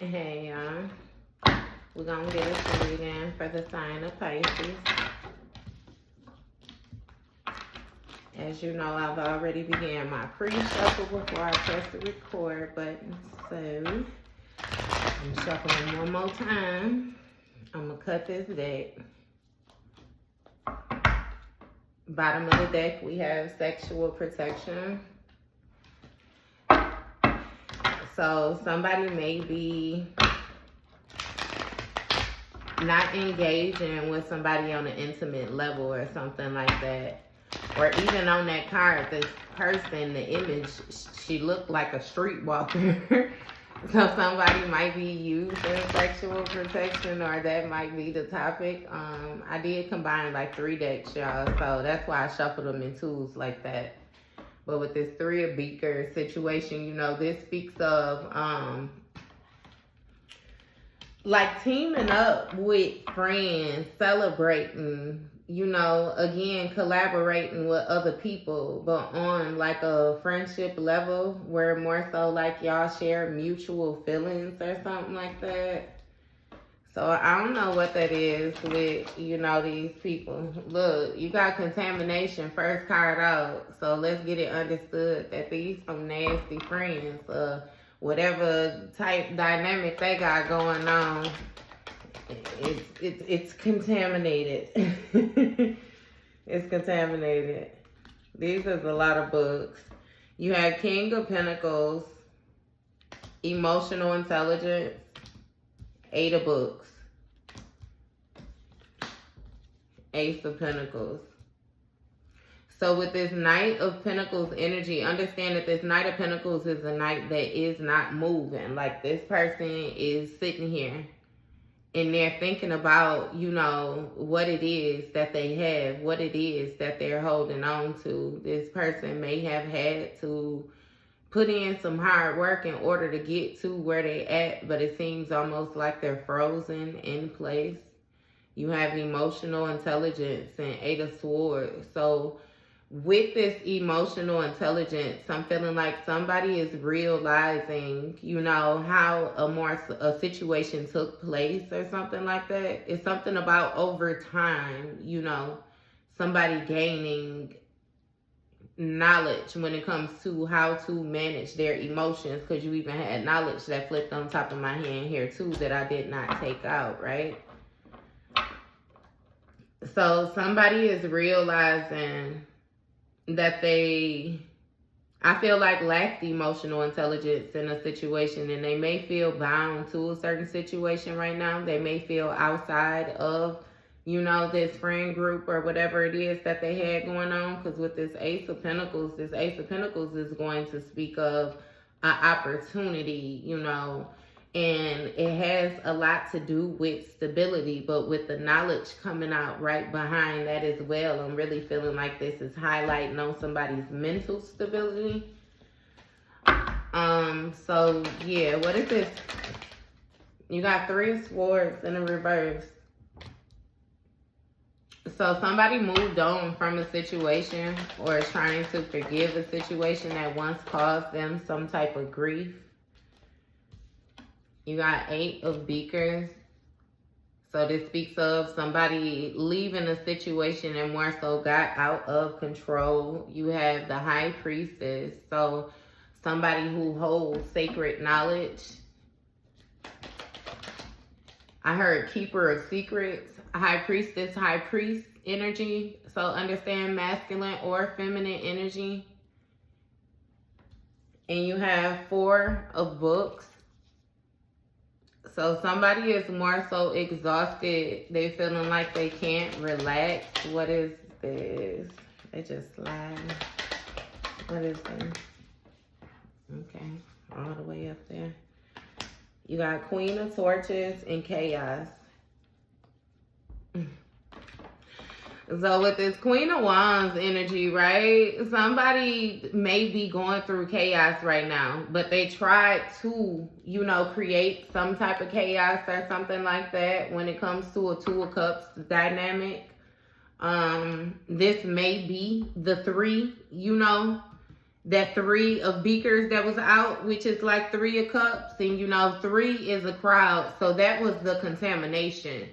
Hey, y'all. We're going to get a reading for the sign of Pisces. As you know, I've already began my pre-shuffle before I press the record button. So, I'm shuffling one more time. I'm going to cut this deck. Bottom of the deck, we have sexual protection. So, somebody may be not engaging with somebody on an intimate level or something like that. Or even on that card, this person, the image, she looked like a streetwalker. So somebody might be using sexual protection, or that might be the topic. I did combine like 3 decks, y'all, so that's why I shuffled them in twos like that. But with this 3 of Beakers situation, you know, this speaks of like teaming up with friends, celebrating, you know, again, collaborating with other people, but on like a friendship level where more so like y'all share mutual feelings or something like that. So I don't know what that is with, you know, these people. Look, you got contamination, first card out. So let's get it understood that these some nasty friends, whatever type dynamic they got going on, it's contaminated. It's contaminated. These is a lot of books. You have King of Pentacles, emotional intelligence, 8 of books, Ace of Pentacles. So with this Knight of Pentacles energy, understand that this Knight of Pentacles is a knight that is not moving. Like this person is sitting here and they're thinking about, you know, what it is that they have, what it is that they're holding on to. This person may have had to put in some hard work in order to get to where they at, but it seems almost like they're frozen in place. You have emotional intelligence and 8 of Swords. So with this emotional intelligence, I'm feeling like somebody is realizing, you know, how a situation took place or something like that. It's something about over time, you know, somebody gaining knowledge when it comes to how to manage their emotions, because you even had knowledge that flipped on top of my hand here too that I did not take out, right? So somebody is realizing that I feel like lacked emotional intelligence in a situation, and they may feel bound to a certain situation right now. They may feel outside of, you know, this friend group or whatever it is that they had going on. Because with this Ace of Pentacles is going to speak of an opportunity, you know, and it has a lot to do with stability, but with the knowledge coming out right behind that as well, I'm really feeling like this is highlighting on somebody's mental stability. So yeah, what is this? You got 3 of Swords in the reverse. So somebody moved on from a situation or is trying to forgive a situation that once caused them some type of grief. You got 8 of Beakers. So this speaks of somebody leaving a situation and more so got out of control. You have the High Priestess. So somebody who holds sacred knowledge. I heard Keeper of Secrets, High Priestess, High Priest energy. So understand masculine or feminine energy. And you have 4 of Books. So somebody is more so exhausted. They feeling like they can't relax. What is this? They just slide. What is this? Okay, all the way up there. You got Queen of Torches and Chaos. So with this Queen of Wands energy, right? Somebody may be going through chaos right now, but they tried to, you know, create some type of chaos or something like that when it comes to a 2 of Cups dynamic. This may be the 3, you know, that 3 of beakers that was out, which is like 3 of cups, and you know 3 is a crowd, so that was the contamination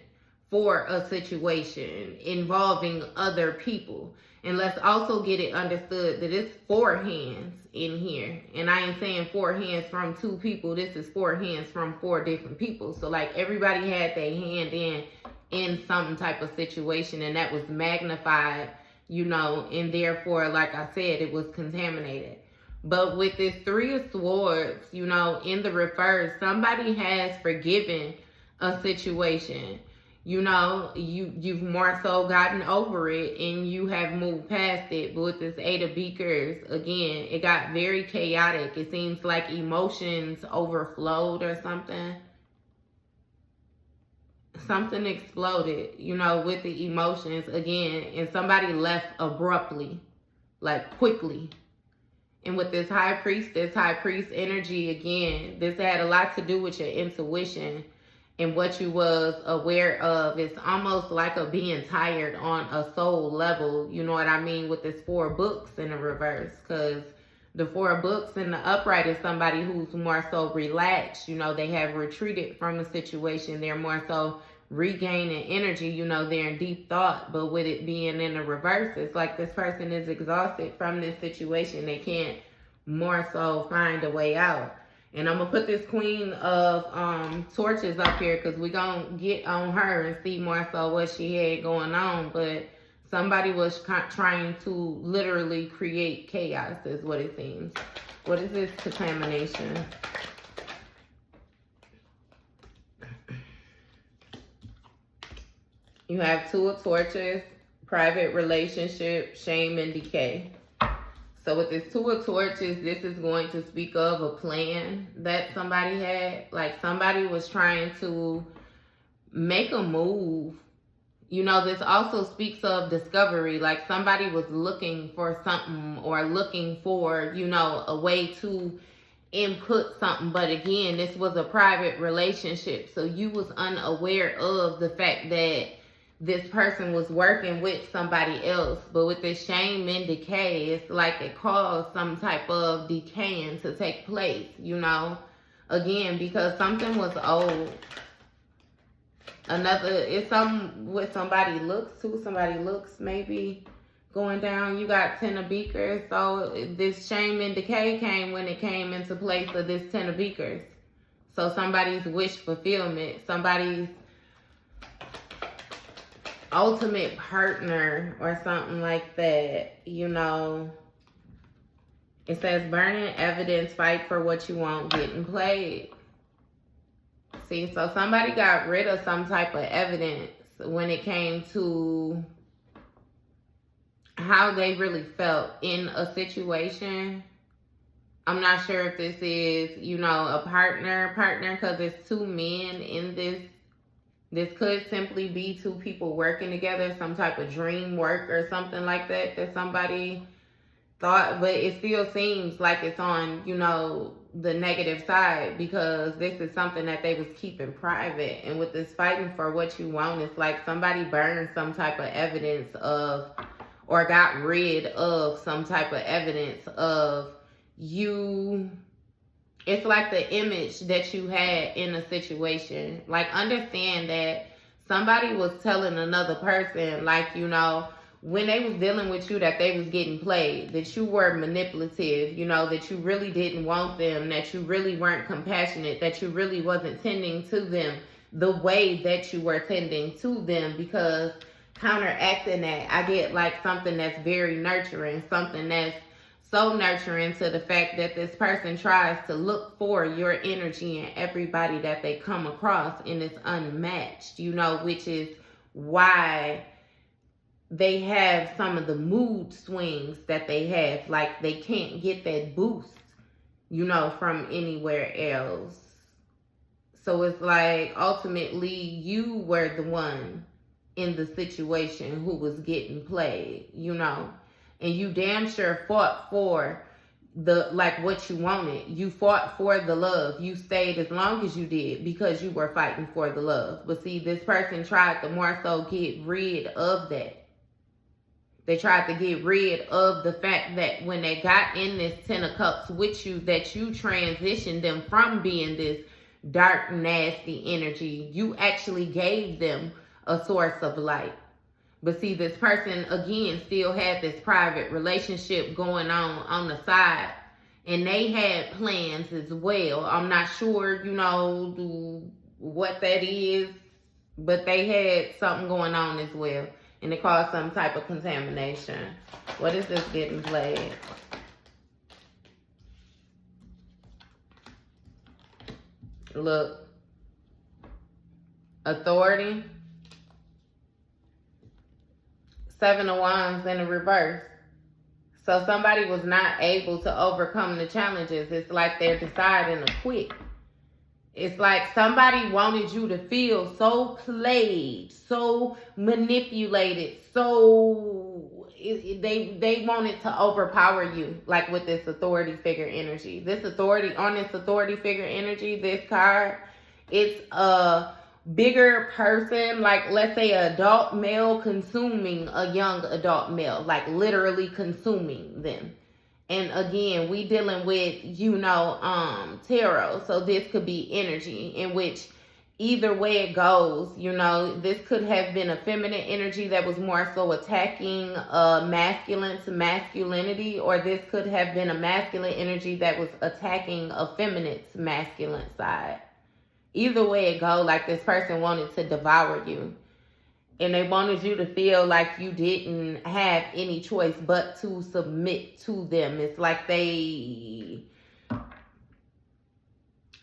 for a situation involving other people. And let's also get it understood that it's 4 hands in here, and I ain't saying 4 hands from 2 people. This is 4 hands from 4 different people. So like everybody had their hand in some type of situation, and that was magnified, you know, and therefore, like I said, it was contaminated. But with this 3 of swords, you know, in the reverse, somebody has forgiven a situation. You know, you've more so gotten over it and you have moved past it. But with this 8 of beakers, again, it got very chaotic. It seems like emotions overflowed or something. Something exploded, you know, with the emotions again, and somebody left abruptly, like quickly. And with this high priest energy, again, this had a lot to do with your intuition and what you was aware of. It's almost like a being tired on a soul level, you know what I mean, with this 4 books in the reverse, because the 4 books in the upright is somebody who's more so relaxed. You know, they have retreated from the situation. They're more so regaining energy. You know, they're in deep thought. But with it being in the reverse, it's like this person is exhausted from this situation. They can't more so find a way out. And I'm going to put this Queen of Torches up here because we're going to get on her and see more so what she had going on. But somebody was trying to literally create chaos is what it seems. What is this contamination? You have 2 of Torches, private relationship, shame, and decay. So with this 2 of Torches, this is going to speak of a plan that somebody had. Like somebody was trying to make a move. You know, this also speaks of discovery. Like somebody was looking for something or looking for, you know, a way to input something. But again, this was a private relationship. So you was unaware of the fact that this person was working with somebody else. But with this shame and decay, it's like it caused some type of decaying to take place, you know. Again, because something was old. Another, it's something with somebody looks too. Somebody looks maybe going down. You got 10 of beakers. So this shame and decay came when it came into place of this 10 of beakers. So somebody's wish fulfillment, somebody's ultimate partner or something like that, you know. It says burning evidence, fight for what you want, getting played. See, so somebody got rid of some type of evidence when it came to how they really felt in a situation. I'm not sure if this is, you know, a partner, because there's 2 men in this. This could simply be 2 people working together, some type of dream work or something like that that somebody thought. But it still seems like it's on, you know, the negative side, because this is something that they was keeping private. And with this fighting for what you want, it's like somebody burned some type of evidence of, or got rid of some type of evidence of you. It's like the image that you had in a situation. Like, understand that somebody was telling another person, like, you know, when they was dealing with you, that they was getting played, that you were manipulative, you know, that you really didn't want them, that you really weren't compassionate, that you really wasn't tending to them the way that you were tending to them. Because counteracting that, I get like something that's very nurturing, something that's so nurturing to the fact that this person tries to look for your energy and everybody that they come across, and it's unmatched, you know, which is why they have some of the mood swings that they have. Like, they can't get that boost, you know, from anywhere else. So it's like ultimately you were the one in the situation who was getting played, you know. And you damn sure fought for the, like, what you wanted. You fought for the love. You stayed as long as you did because you were fighting for the love. But see, this person tried to more so get rid of that. They tried to get rid of the fact that when they got in this 10 of Cups with you, that you transitioned them from being this dark, nasty energy. You actually gave them a source of light. But see, this person, again, still had this private relationship going on the side. And they had plans as well. I'm not sure, you know, what that is. But they had something going on as well. And it caused some type of contamination. What is this getting played? Look. Authority. 7 of Wands in the reverse. So somebody was not able to overcome the challenges. It's like they're deciding to quit. It's like somebody wanted you to feel so played, so manipulated, so they wanted to overpower you, like with this authority figure energy. This authority figure energy, this card, it's a bigger person, like let's say an adult male consuming a young adult male, like literally consuming them. And again, we dealing with, you know, tarot. So this could be energy in which either way it goes, you know, this could have been a feminine energy that was more so attacking masculine to masculinity, or this could have been a masculine energy that was attacking a feminine to masculine side. Either way it go, like this person wanted to devour you. And they wanted you to feel like you didn't have any choice but to submit to them. It's like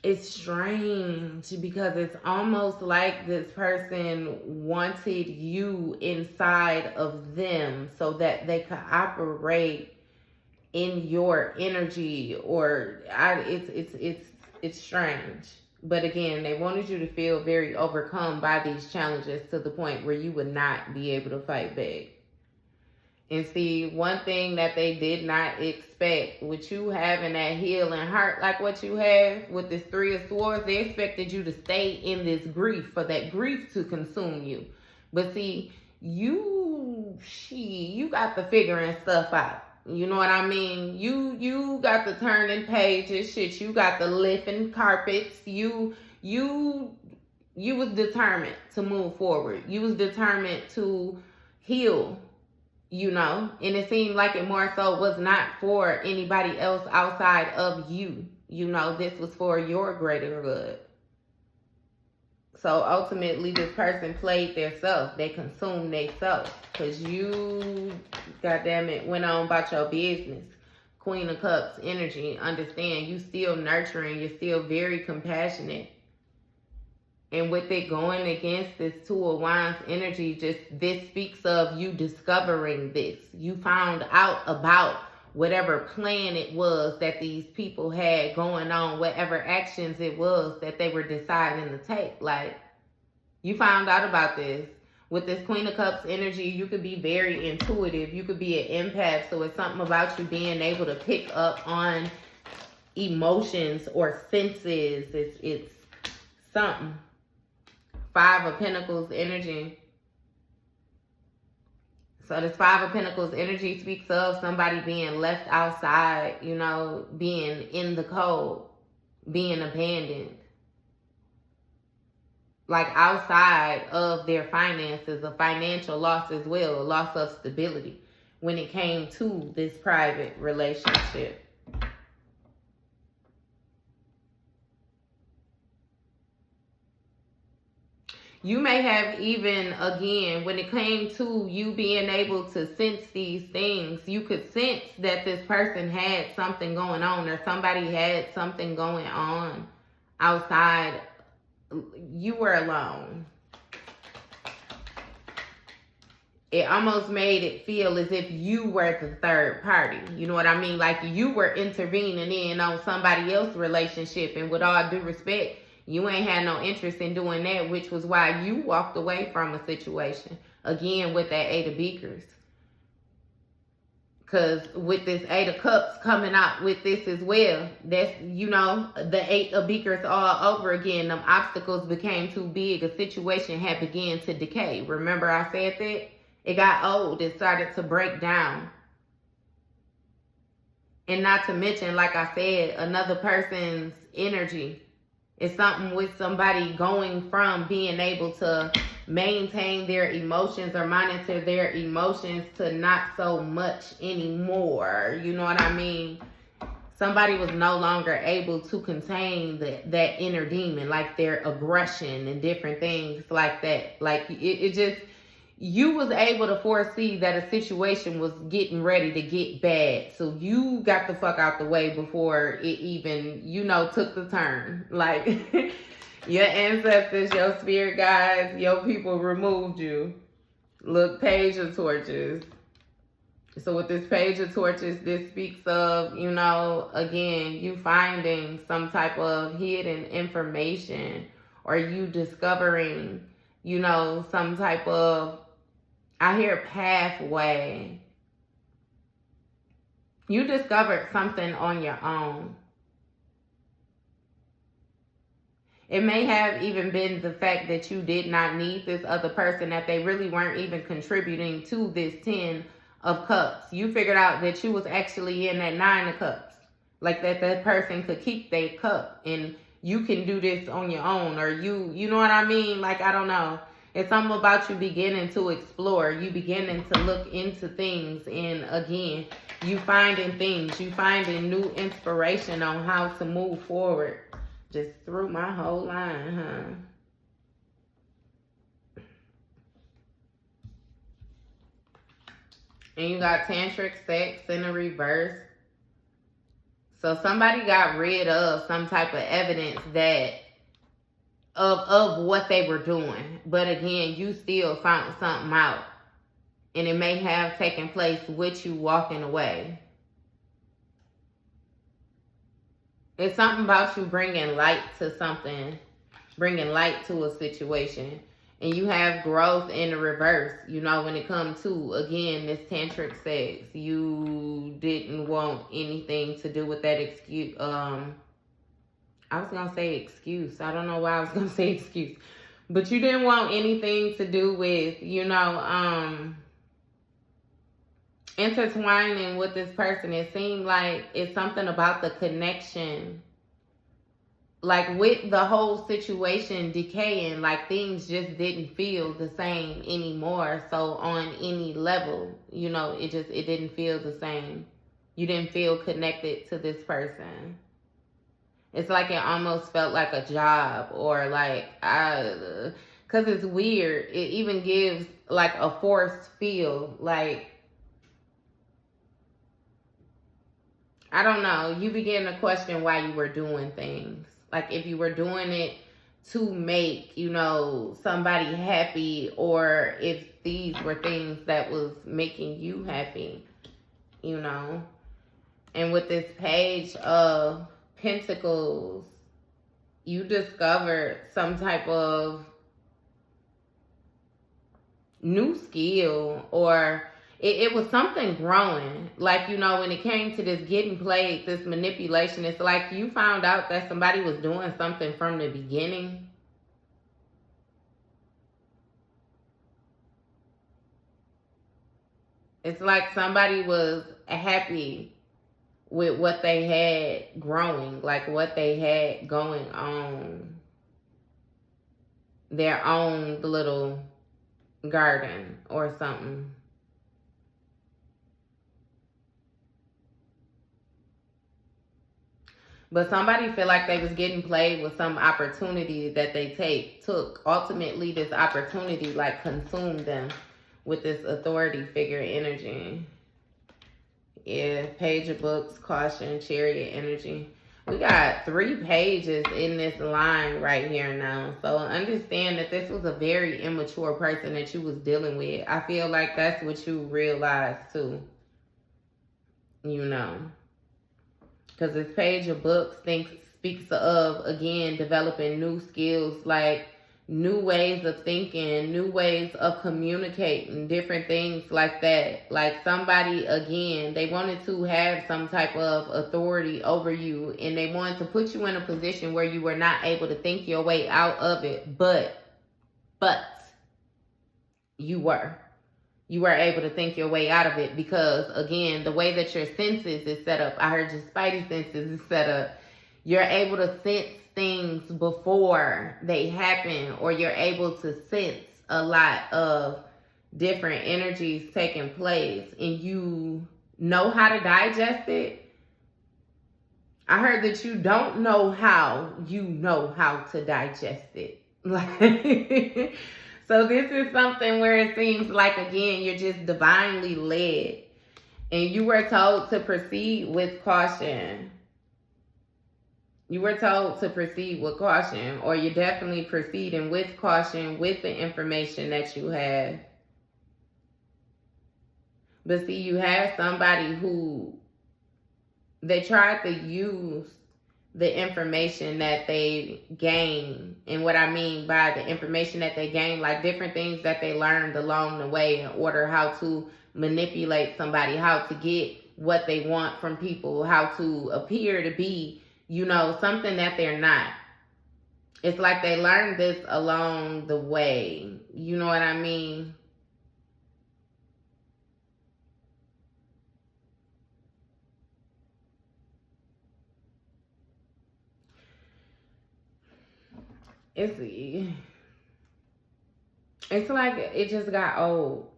it's strange because it's almost like this person wanted you inside of them so that they could operate in your energy, or it's strange. But again, they wanted you to feel very overcome by these challenges to the point where you would not be able to fight back. And see, one thing that they did not expect, with you having that healing heart like what you have with this 3 of Swords, they expected you to stay in this grief, for that grief to consume you. But see, you got the figuring stuff out. You know what I mean? You got the turning pages, shit. You got the lifting carpets. You was determined to move forward. You was determined to heal, you know. And it seemed like it more so was not for anybody else outside of you. You know, this was for your greater good. So ultimately, this person played their self. They consumed their self. Because you, goddammit, went on about your business. Queen of Cups energy. Understand, you still nurturing. You're still very compassionate. And with it going against this 2 of Wands energy, just this speaks of you discovering this. You found out about whatever plan it was that these people had going on, whatever actions it was that they were deciding to take. Like, you found out about this. With this Queen of Cups energy, you could be very intuitive. You could be an empath. So it's something about you being able to pick up on emotions or senses. It's something. 5 of Pentacles energy. So this 5 of Pentacles energy speaks of somebody being left outside, you know, being in the cold, being abandoned. Like outside of their finances, a financial loss as well, a loss of stability when it came to this private relationship. You may have even, again, when it came to you being able to sense these things, you could sense that this person had something going on, or somebody had something going on outside. You were alone. It almost made it feel as if you were the third party. You know what I mean? Like you were intervening in on somebody else's relationship, and with all due respect, you ain't had no interest in doing that, which was why you walked away from a situation. Again, with that 8 of Beakers. Because with this 8 of Cups coming out with this as well, that's, you know, the 8 of Beakers all over again. Them obstacles became too big. A situation had begun to decay. Remember I said that? It got old. It started to break down. And not to mention, like I said, another person's energy. It's something with somebody going from being able to maintain their emotions or monitor their emotions to not so much anymore. You know what I mean? Somebody was no longer able to contain that inner demon, like their aggression and different things like that. Like it just, you was able to foresee that a situation was getting ready to get bad. So you got the fuck out the way before it even, took the turn. Like your ancestors, your spirit guides, your people removed you. Look, Page of Torches. So with this Page of Torches, this speaks of, again, you finding some type of hidden information, or you discovering, some type of, I hear pathway. You discovered something on your own. It may have even been the fact that you did not need this other person, that they really weren't even contributing to this 10 of Cups. You figured out that you was actually in that 9 of Cups. Like that person could keep their cup and you can do this on your own, or you know what I mean? Like, I don't know. It's something about you beginning to explore. You beginning to look into things. And again, you finding things. You finding new inspiration on how to move forward. Just through my whole line, huh? And you got tantric sex in the reverse. So somebody got rid of some type of evidence that of what they were doing. But again, you still found something out. And it may have taken place with you walking away. It's something about you bringing light to something, bringing light to a situation. And you have growth in the reverse, when it comes to, again, this tantric sex. You didn't want anything to do with that excuse. I was going to say excuse. I don't know why I was going to say excuse. But you didn't want anything to do with, intertwining with this person. It seemed like it's something about the connection. Like with the whole situation decaying, like things just didn't feel the same anymore. So on any level, it didn't feel the same. You didn't feel connected to this person. It's like it almost felt like a job, or like, because it's weird. It even gives like a forced feel, like, I don't know. You begin to question why you were doing things. Like if you were doing it to make, somebody happy, or if these were things that was making you happy, And with this Page of Pentacles, you discovered some type of new skill, or it was something growing. Like, when it came to this getting played, this manipulation, it's like you found out that somebody was doing something from the beginning. It's like somebody was happy with what they had growing, like what they had going on. Their own little garden or something. But somebody feel like they was getting played with some opportunity that they took. Ultimately, this opportunity like consumed them with this authority figure energy. Yeah, Page of Books, Caution, Chariot energy. We got 3 pages in this line right here now. So understand that this was a very immature person that you was dealing with. I feel like that's what you realized too. Because this Page of Books speaks of, again, developing new skills, like new ways of thinking, new ways of communicating, different things like that. Like somebody, again, they wanted to have some type of authority over you, and they wanted to put you in a position where you were not able to think your way out of it, but you were. you were able to think your way out of it because, again, the way that your senses is set up, I heard your spidey senses is set up, you're able to sense things before they happen, or you're able to sense a lot of different energies taking place, and you know how to digest it. I heard that you don't know how, you know how to digest it. Like, so this is something where it seems like, again, you're just divinely led. And you were told to proceed with caution. You were told to proceed with caution, or you're definitely proceeding with caution with the information that you have. But see, you have somebody who, they tried to use the information that they gain. And what I mean by the information that they gain, like different things that they learned along the way in order how to manipulate somebody, how to get what they want from people, how to appear to be, you know, something that they're not. It's like they learned this along the way. You know what I mean? It's like it just got old.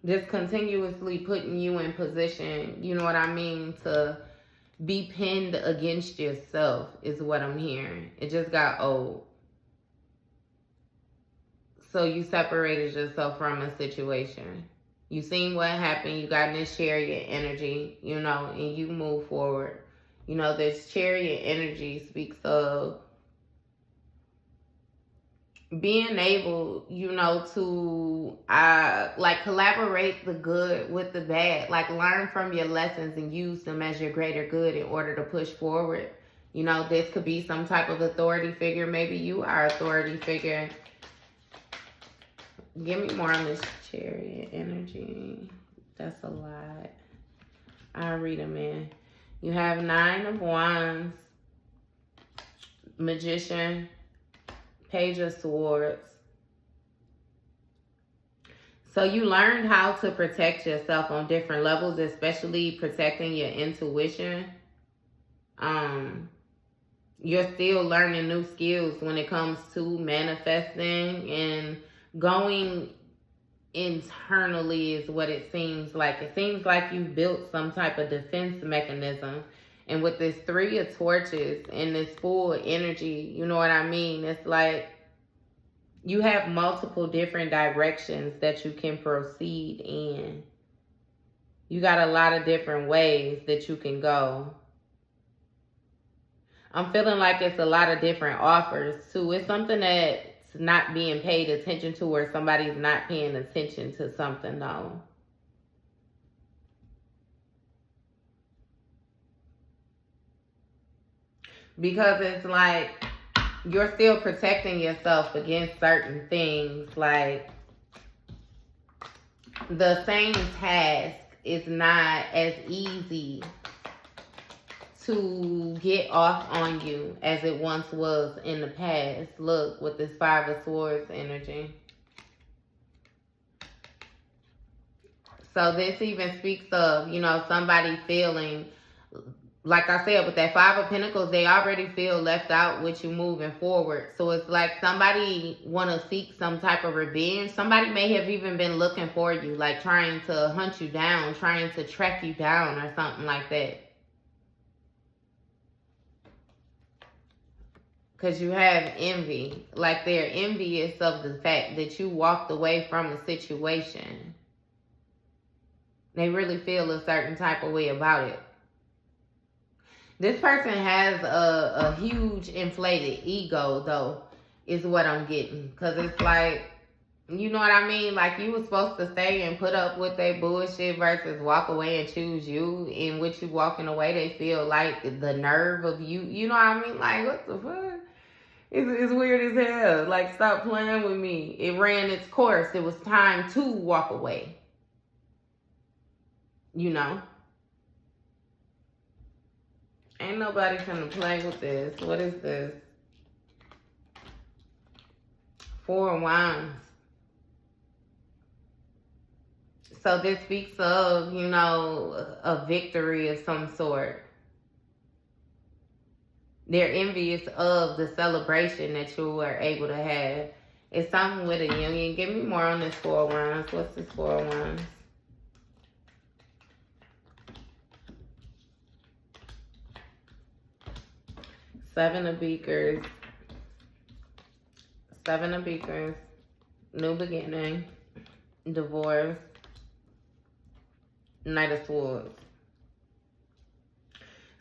Just continuously putting you in position, you know what I mean, to be pinned against yourself is what I'm hearing. It just got old. So you separated yourself from a situation. You seen what happened. You got in this chariot energy, you know, and you move forward. You know, this chariot energy speaks of being able, you know, to like collaborate the good with the bad, like learn from your lessons and use them as your greater good in order to push forward. You know, this could be some type of authority figure. Maybe you are authority figure. Give me more on this chariot energy. That's a lot. I'll read them in. You have 9 of Wands, Magician, Page of Swords. So you learned how to protect yourself on different levels, especially protecting your intuition. You're still learning new skills when it comes to manifesting and going internally is what it seems like. It seems like you've built some type of defense mechanism. And with this 3 of Torches and this full energy, you know what I mean? It's like you have multiple different directions that you can proceed in. You got a lot of different ways that you can go. I'm feeling like it's a lot of different offers too. It's something that's not being paid attention to, or somebody's not paying attention to something though. Because it's like you're still protecting yourself against certain things. Like the same task is not as easy to get off on you as it once was in the past. Look, with this 5 of Swords energy. So this even speaks of, you know, somebody feeling, like I said, with that 5 of Pentacles, they already feel left out with you moving forward. So it's like somebody want to seek some type of revenge. Somebody may have even been looking for you, like trying to hunt you down, trying to track you down or something like that. Because you have envy. Like they're envious of the fact that you walked away from a situation. They really feel a certain type of way about it. This person has a huge inflated ego, though, is what I'm getting. Because it's like, you know what I mean? Like, you were supposed to stay and put up with their bullshit versus walk away and choose you. In which you walking away, they feel like the nerve of you. You know what I mean? Like, what the fuck? It's weird as hell. Like, stop playing with me. It ran its course. It was time to walk away. You know? Ain't nobody gonna play with this. What is this? 4 of Wands. So this speaks of, you know, a victory of some sort. They're envious of the celebration that you were able to have. It's something with a union. Give me more on this Four of Wands. What's this Four of Wands? Seven of Beakers. Seven of Beakers. New beginning. Divorce. Knight of Swords.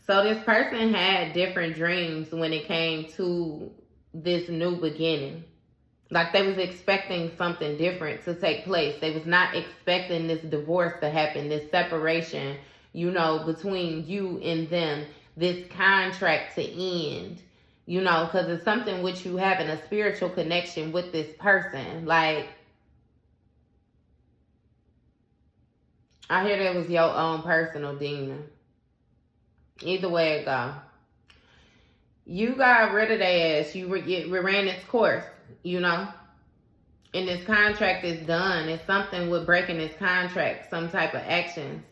So this person had different dreams when it came to this new beginning. Like they was expecting something different to take place. They was not expecting this divorce to happen, this separation, you know, between you and them, this contract to end, you know, because it's something with you having a spiritual connection with this person. Like, I hear that was your own personal demon. Either way it go. You got rid of their ass. You ran its course, you know. And this contract is done. It's something with breaking this contract. Some type of actions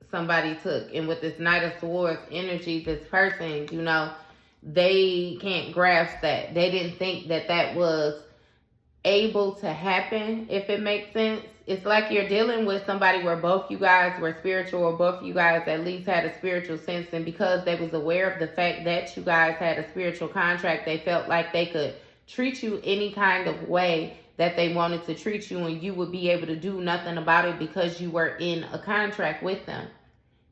somebody took. And with this Knight of Swords energy, this person, you know, they can't grasp that. They didn't think that that was able to happen, if it makes sense. It's like you're dealing with somebody where both you guys were spiritual, or both you guys at least had a spiritual sense, and because they was aware of the fact that you guys had a spiritual contract, they felt like they could treat you any kind of way that they wanted to treat you, and you would be able to do nothing about it because you were in a contract with them.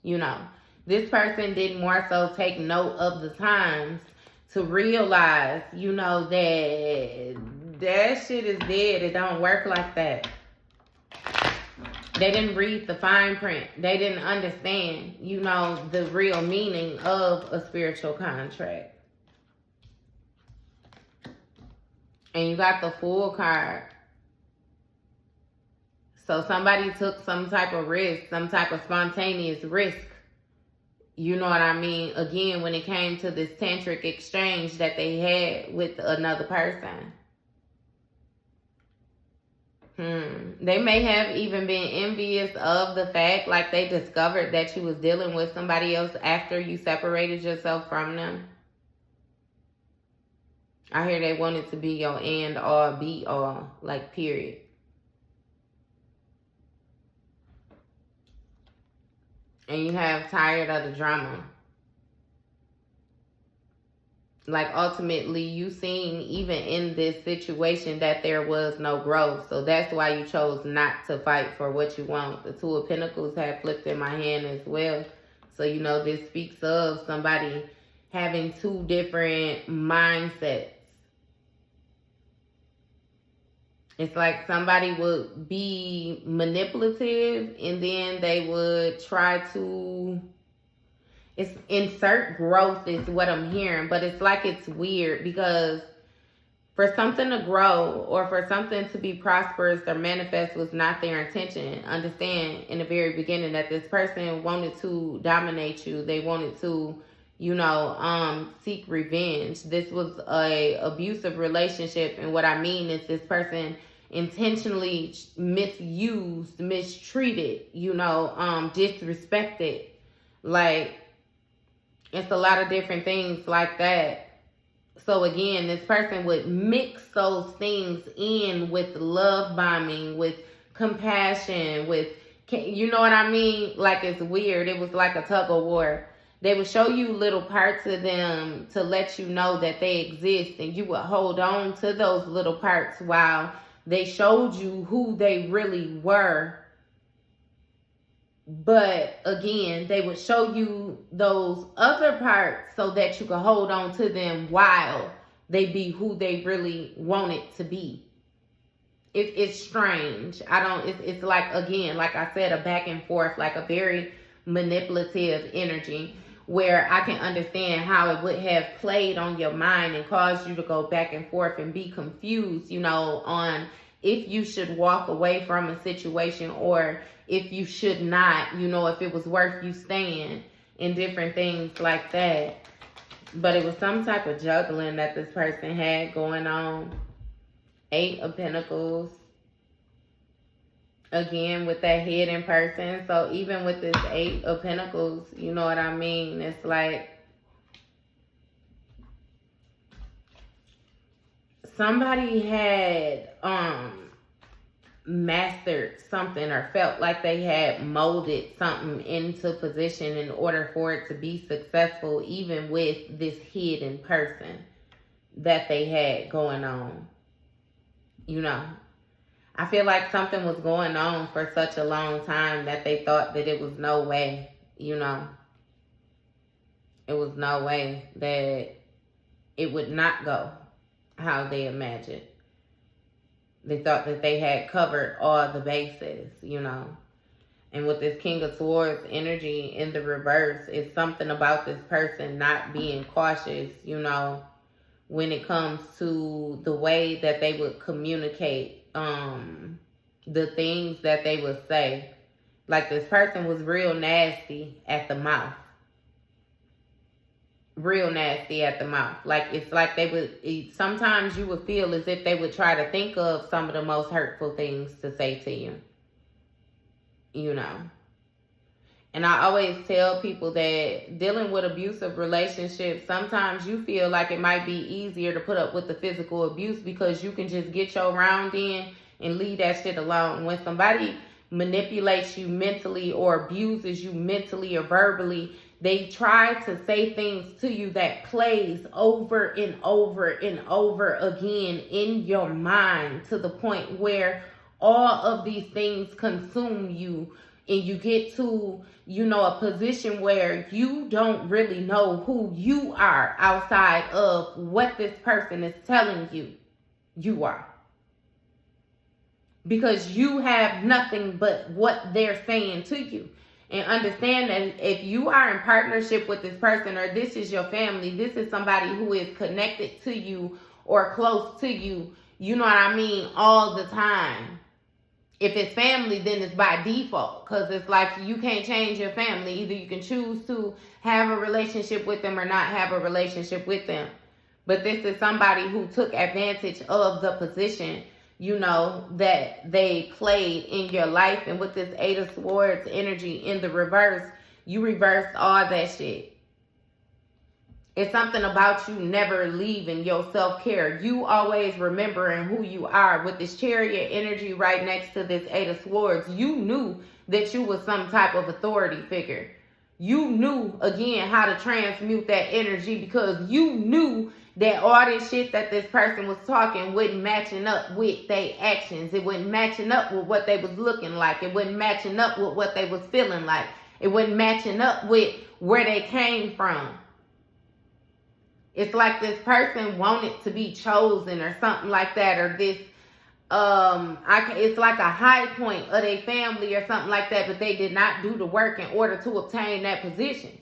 You know, this person did more so take note of the times to realize, you know, that shit is dead. It don't work like that. They didn't read the fine print. They didn't understand, you know, the real meaning of a spiritual contract. And you got the Fool card. So somebody took some type of risk, some type of spontaneous risk. You know what I mean? Again, when it came to this tantric exchange that they had with another person. They may have even been envious of the fact, like they discovered that you was dealing with somebody else after you separated yourself from them. I hear they wanted to be your end all, be all, like period. And you have tired of the drama. Like ultimately you seen even in this situation that there was no growth. So that's why you chose not to fight for what you want. The Two of Pentacles have flipped in my hand as well. So, you know, this speaks of somebody having two different mindsets. It's like somebody would be manipulative and then they would try to insert growth is what I'm hearing. But it's like it's weird because for something to grow or for something to be prosperous or manifest was not their intention. Understand in the very beginning that this person wanted to dominate you. They wanted to, you know, seek revenge. This was a abusive relationship. And what I mean is this person intentionally misused, mistreated, you know, disrespected. Like, it's a lot of different things like that. So again, this person would mix those things in with love bombing, with compassion, with, you know what I mean? Like, it's weird. It was like a tug of war. They would show you little parts of them to let you know that they exist, and you would hold on to those little parts while they showed you who they really were. But again, they would show you those other parts so that you could hold on to them while they be who they really wanted to be. It's strange. It's like, again, like I said, a back and forth, like a very manipulative energy where I can understand how it would have played on your mind and caused you to go back and forth and be confused, you know, on if you should walk away from a situation or if you should not, you know, if it was worth you staying and different things like that. But it was some type of juggling that this person had going on. 8 of Pentacles. Again, with that hidden person. So even with this 8 of Pentacles, you know what I mean? It's like somebody had mastered something or felt like they had molded something into position in order for it to be successful, even with this hidden person that they had going on. You know, I feel like something was going on for such a long time that they thought that it was no way, you know. It was no way that it would not go how they imagined. They thought that they had covered all the bases, you know. And with this King of Swords energy in the reverse, it's something about this person not being cautious, you know, when it comes to the way that they would communicate, the things that they would say. Like this person was real nasty at the mouth. Real nasty at the mouth. Like it's like they would, sometimes you would feel as if they would try to think of some of the most hurtful things to say to you. You know. And I always tell people that dealing with abusive relationships, sometimes you feel like it might be easier to put up with the physical abuse because you can just get your round in and leave that shit alone. When somebody manipulates you mentally or abuses you mentally or verbally, they try to say things to you that plays over and over and over again in your mind to the point where all of these things consume you. And you get to, you know, a position where you don't really know who you are outside of what this person is telling you you are. Because you have nothing but what they're saying to you. And understand that if you are in partnership with this person or this is your family, this is somebody who is connected to you or close to you, you know what I mean, all the time. If it's family, then it's by default, because it's like you can't change your family. Either you can choose to have a relationship with them or not have a relationship with them. But this is somebody who took advantage of the position, you know, that they played in your life. And with this 8 of Swords energy in the reverse, you reversed all that shit. It's something about you never leaving your self-care. You always remembering who you are. With this Chariot energy right next to this 8 of Swords, you knew that you was some type of authority figure. You knew, again, how to transmute that energy because you knew that all this shit that this person was talking wasn't matching up with their actions. It wasn't matching up with what they was looking like. It wasn't matching up with what they was feeling like. It wasn't matching up with where they came from. It's like this person wanted to be chosen or something like that, or this, it's like a high point of their family or something like that, but they did not do the work in order to obtain that position.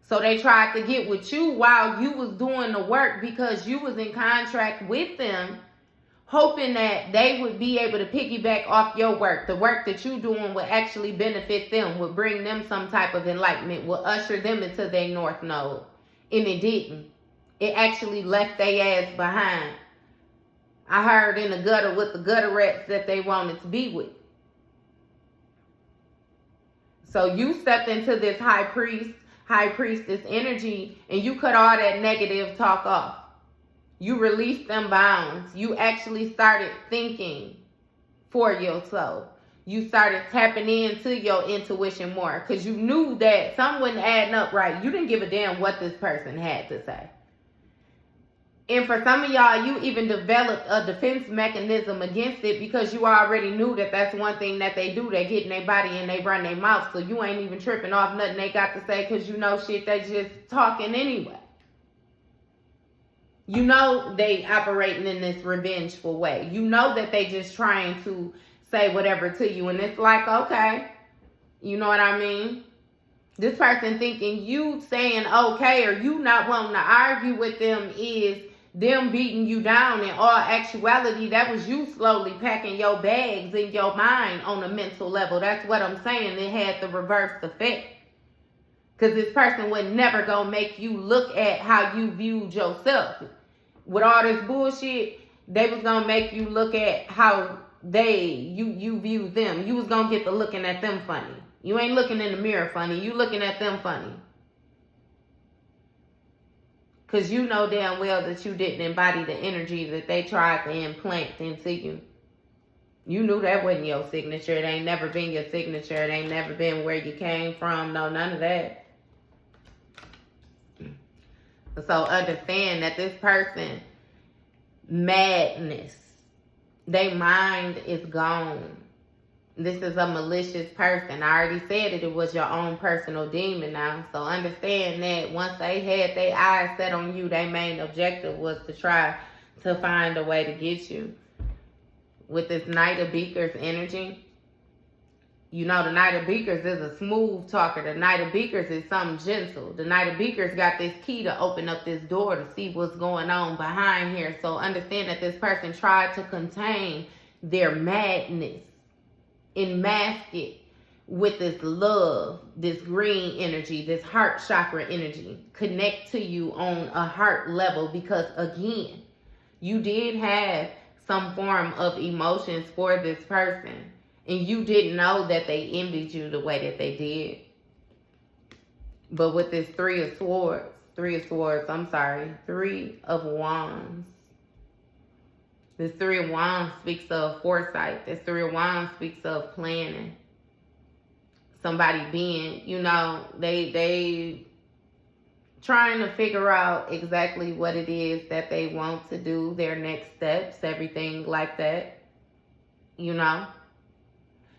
So they tried to get with you while you was doing the work because you was in contract with them, hoping that they would be able to piggyback off your work. The work that you doing would actually benefit them, would bring them some type of enlightenment, would usher them into their North Node. And it didn't. It actually left their ass behind. I heard in the gutter with the gutter rats that they wanted to be with. So you stepped into this high priestess energy, and you cut all that negative talk off. You released them bounds. You actually started thinking for yourself. You started tapping into your intuition more because you knew that something wasn't adding up right. You didn't give a damn what this person had to say. And for some of y'all, you even developed a defense mechanism against it because you already knew that that's one thing that they do. They get in their body and they run their mouth. So you ain't even tripping off nothing they got to say because you know shit, they just talking anyway. You know they operating in this revengeful way. You know that they just trying to say whatever to you, and it's like, okay, you know what I mean? This person thinking you saying okay or you not wanting to argue with them is them beating you down. In all actuality, that was you slowly packing your bags in your mind on a mental level. That's what I'm saying. It had the reverse effect. Because this person would never go make you look at how you viewed yourself. With all this bullshit, they was going to make you look at how you view them. You was gonna get to looking at them funny. You ain't looking in the mirror funny. You looking at them funny. Because you know damn well that you didn't embody the energy that they tried to implant into you. You knew that wasn't your signature. It ain't never been your signature. It ain't never been where you came from. No, none of that. So understand that this person, madness, their mind is gone. This is a malicious person. I already said it was your own personal demon now. So understand that once they had their eyes set on you, their main objective was to try to find a way to get you. With this Knight of Beakers energy, you know the Knight of Beakers is a smooth talker. The Knight of Beakers is something gentle. The Knight of Beakers got this key to open up this door to see what's going on behind here. So understand that this person tried to contain their madness and mask it with this love, this green energy, this heart chakra energy. Connect to you on a heart level because, again, you did have some form of emotions for this person. And you didn't know that they envied you the way that they did. But with this Three of Wands. This Three of Wands speaks of foresight. This Three of Wands speaks of planning. Somebody being, you know, they trying to figure out exactly what it is that they want to do, their next steps, everything like that. You know?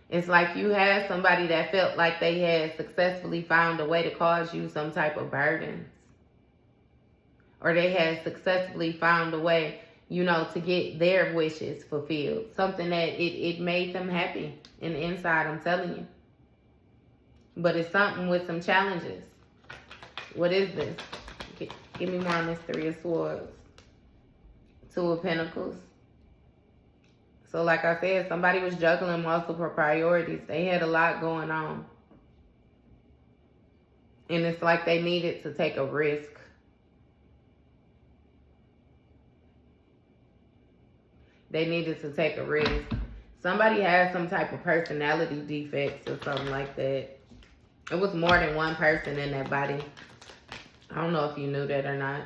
It's like you had somebody that felt like they had successfully found a way to cause you some type of burdens. Or they had successfully found a way, you know, to get their wishes fulfilled. Something that it made them happy in the inside, I'm telling you. But it's something with some challenges. What is this? Give me more on this Three of Swords. Two of Pentacles. So like I said, somebody was juggling multiple priorities. They had a lot going on. And it's like they needed to take a risk. They needed to take a risk. Somebody had some type of personality defects or something like that. It was more than one person in that body. I don't know if you knew that or not.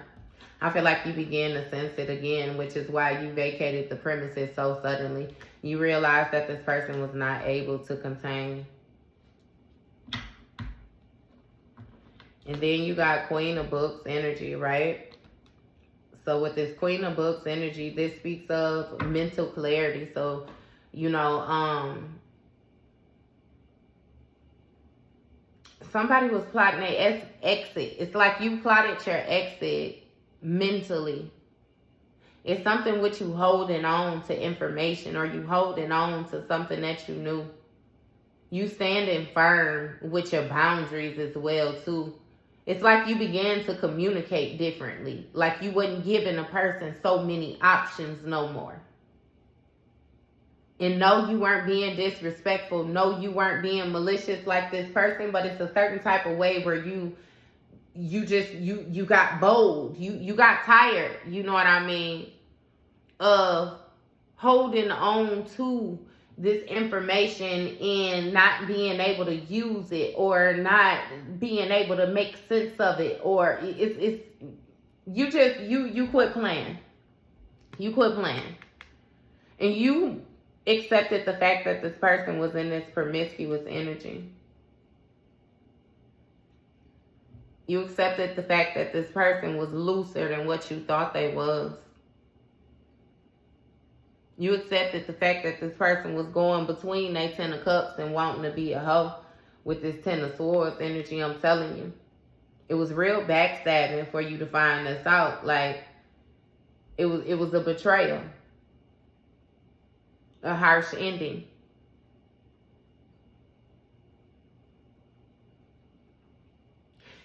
I feel like you began to sense it again, which is why you vacated the premises so suddenly. You realized that this person was not able to contain. And then you got Queen of Books energy, right? So with this Queen of Books energy, this speaks of mental clarity. So, you know, somebody was plotting their exit. It's like you plotted your exit mentally. It's something with you holding on to information, or you holding on to something that you knew. You standing firm with your boundaries as well too. It's like you began to communicate differently. Like you wasn't giving a person so many options no more. And no, you weren't being disrespectful. No, you weren't being malicious like this person, but it's a certain type of way where you got bold. You got tired, you know what I mean, of holding on to this information and not being able to use it, or not being able to make sense of it, or you quit playing. You quit playing. And you accepted the fact that this person was in this promiscuous energy. You accepted the fact that this person was looser than what you thought they was. You accepted the fact that this person was going between their 10 of Cups and wanting to be a hoe with this 10 of Swords energy, I'm telling you. It was real backstabbing for you to find this out. Like, it was a betrayal. A harsh ending.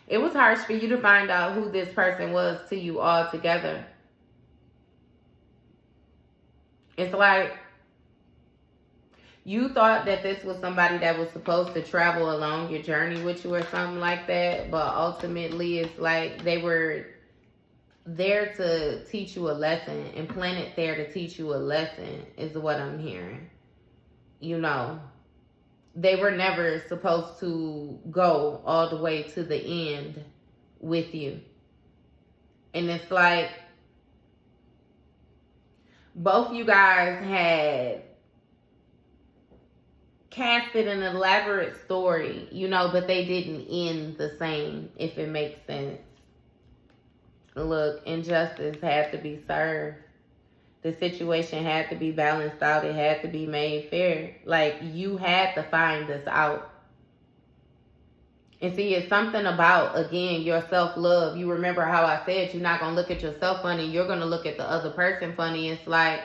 It was harsh for you to find out who this person was to you altogether. It's like you thought that this was somebody that was supposed to travel along your journey with you or something like that. But ultimately, it's like they were there to teach you a lesson, and planted there to teach you a lesson is what I'm hearing. you know, they were never supposed to go all the way to the end with you. And it's like both you guys had casted an elaborate story, you know, but they didn't end the same, if it makes sense. Look, injustice had to be served. The situation had to be balanced out. It had to be made fair. Like, you had to find this out. And see, it's something about, again, your self-love. You remember how I said you're not going to look at yourself funny. You're going to look at the other person funny. It's like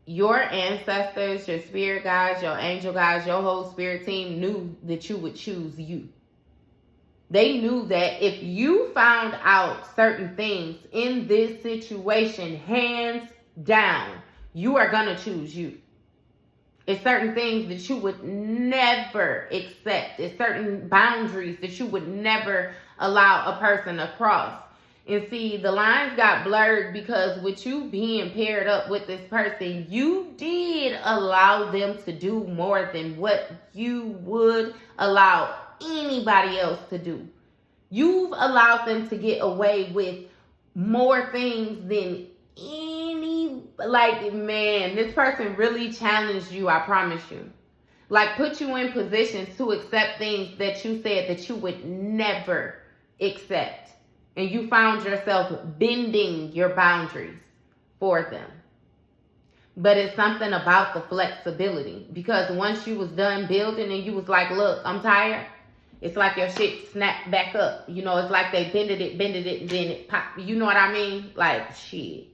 your ancestors, your spirit guides, your angel guides, your whole spirit team knew that you would choose you. They knew that if you found out certain things in this situation, hands down, you are going to choose you. It's certain things that you would never accept. It's certain boundaries that you would never allow a person to cross. And see, the lines got blurred because with you being paired up with this person, you did allow them to do more than what you would allow anybody else to do. You've allowed them to get away with more things than any, like, man, this person really challenged you, I promise you. Like, put you in positions to accept things that you said that you would never accept. And you found yourself bending your boundaries for them. But it's something about the flexibility. Because once you was done building and you was like, look, I'm tired. It's like your shit snapped back up. You know, it's like they bended it, and then it popped. You know what I mean? Like, shit.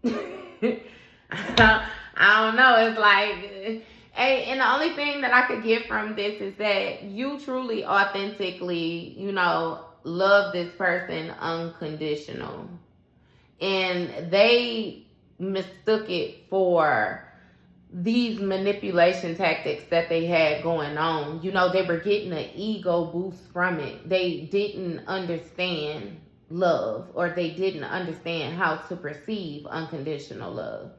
I don't know. It's like, hey, and the only thing that I could get from this is that you truly, authentically, you know, love this person unconditional. And they mistook it for these manipulation tactics that they had going on. You know, they were getting an ego boost from it. They didn't understand love, or they didn't understand how to perceive unconditional love.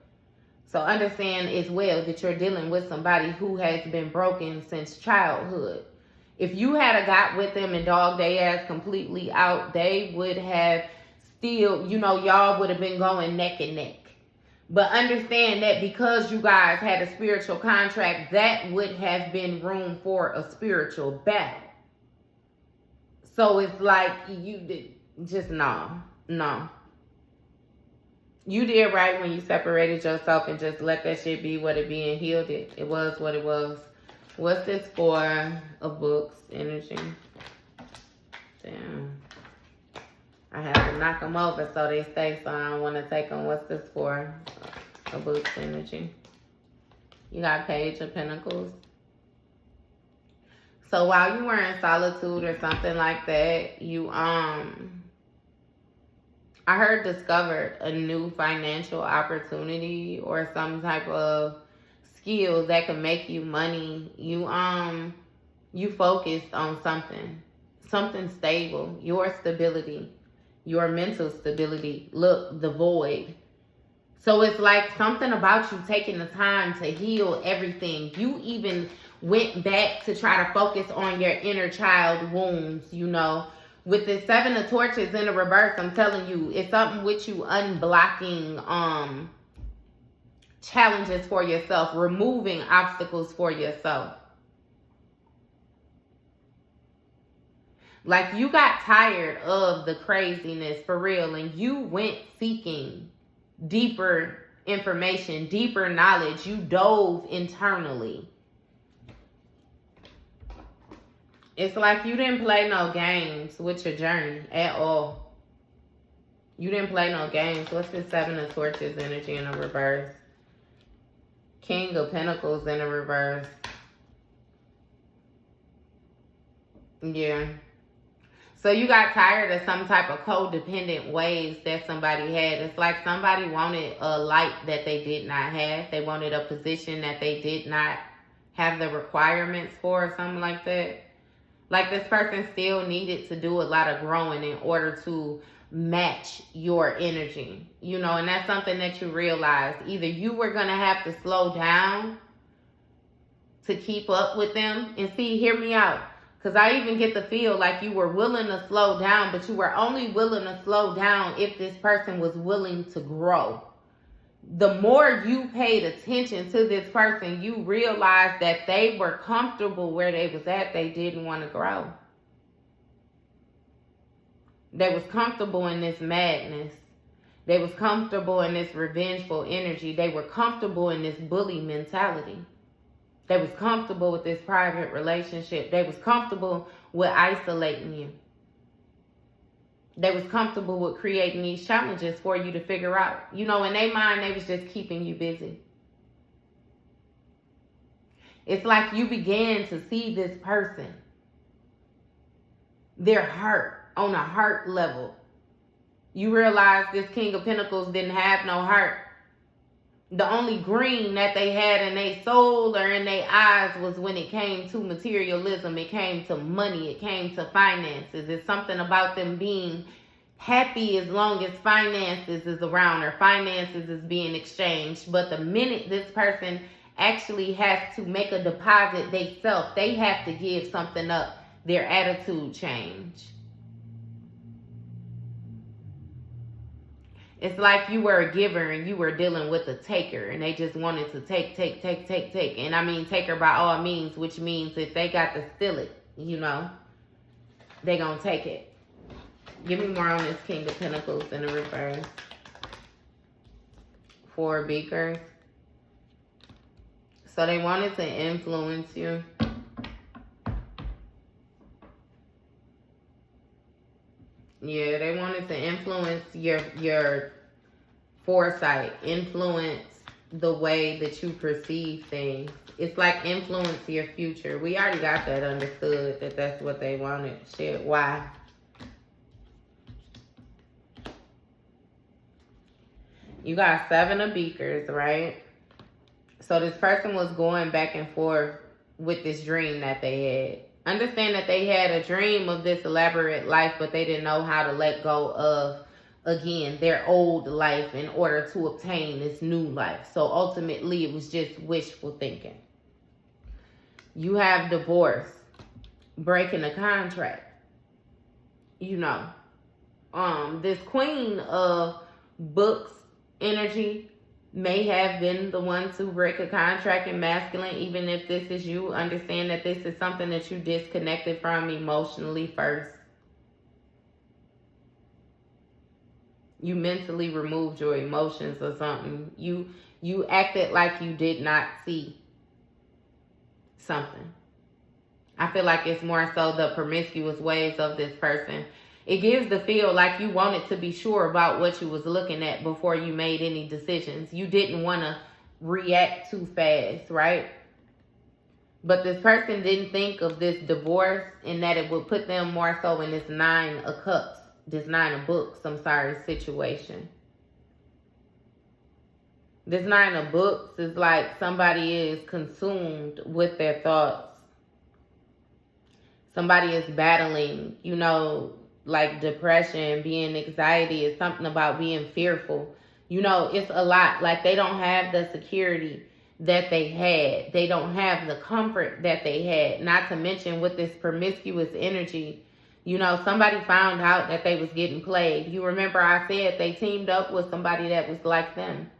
So understand as well that you're dealing with somebody who has been broken since childhood. If you had got with them and dogged their ass completely out, they would have still, you know, y'all would have been going neck and neck. But understand that because you guys had a spiritual contract, that would have been room for a spiritual battle. So it's like you did just no. You did right when you separated yourself and just let that shit be what it be and healed it. It was what it was. What's this for? A book's energy. Damn. I have to knock them over so they stay, so I don't want to take them. What's this for? A book's energy. You got Page of Pentacles. So while you were in solitude or something like that, you, I heard discovered a new financial opportunity or some type of skill that can make you money. You focused on something stable, your stability, your mental stability. Look, the void. So it's like something about you taking the time to heal everything. You even went back to try to focus on your inner child wounds, you know. With the 7 of Torches in the reverse, I'm telling you, it's something with you unblocking challenges for yourself, removing obstacles for yourself. Like, you got tired of the craziness for real, and you went seeking deeper information, deeper knowledge. You dove internally. It's like you didn't play no games with your journey at all. You didn't play no games. What's this 7 of Torches energy in the reverse? King of Pentacles in the reverse. Yeah. So you got tired of some type of codependent ways that somebody had. It's like somebody wanted a light that they did not have. They wanted a position that they did not have the requirements for, or something like that. Like, this person still needed to do a lot of growing in order to match your energy. You know, and that's something that you realize. Either you were going to have to slow down to keep up with them. And see, hear me out. Because I even get the feel like you were willing to slow down, but you were only willing to slow down if this person was willing to grow. The more you paid attention to this person, you realized that they were comfortable where they was at. They didn't want to grow. They was comfortable in this madness. They was comfortable in this revengeful energy. They were comfortable in this bully mentality. They was comfortable with this private relationship. They was comfortable with isolating you. They was comfortable with creating these challenges for you to figure out. You know, in their mind, they was just keeping you busy. It's like you began to see this person, their heart, on a heart level. You realize this King of Pentacles didn't have no heart. The only green that they had in their soul or in their eyes was when it came to materialism. It came to money. It came to finances. It's something about them being happy as long as finances is around or finances is being exchanged. But the minute this person actually has to make a deposit themselves, they have to give something up, their attitude change. It's like you were a giver and you were dealing with a taker, and they just wanted to take. And I mean taker by all means, which means if they got to steal it, you know, they gonna take it. Give me more on this King of Pentacles in the reverse. 4 beakers. So they wanted to influence you. Yeah, they wanted to influence your foresight, influence the way that you perceive things. It's like influence your future. We already got that understood, that that's what they wanted. Shit, why? You got 7 of beakers, right? So this person was going back and forth with this dream that they had. Understand that they had a dream of this elaborate life, but they didn't know how to let go of, again, their old life in order to obtain this new life. So ultimately, it was just wishful thinking. You have divorce, breaking a contract. You know, this Queen of Books energy may have been the one to break a contract in masculine. Even if this is you, understand that this is something that you disconnected from emotionally first. You mentally removed your emotions or something. You acted like you did not see something. I feel like it's more so the promiscuous ways of this person. It gives the feel like you wanted to be sure about what you was looking at before you made any decisions. You didn't want to react too fast, right? But this person didn't think of this divorce and that it would put them more so in this 9 of cups, this 9 of books, situation. This 9 of books is like somebody is consumed with their thoughts. Somebody is battling, you know, like depression, being anxiety, is something about being fearful. You know, it's a lot. Like they don't have the security that they had. They don't have the comfort that they had. Not to mention with this promiscuous energy, you know, somebody found out that they was getting played. You remember I said they teamed up with somebody that was like them.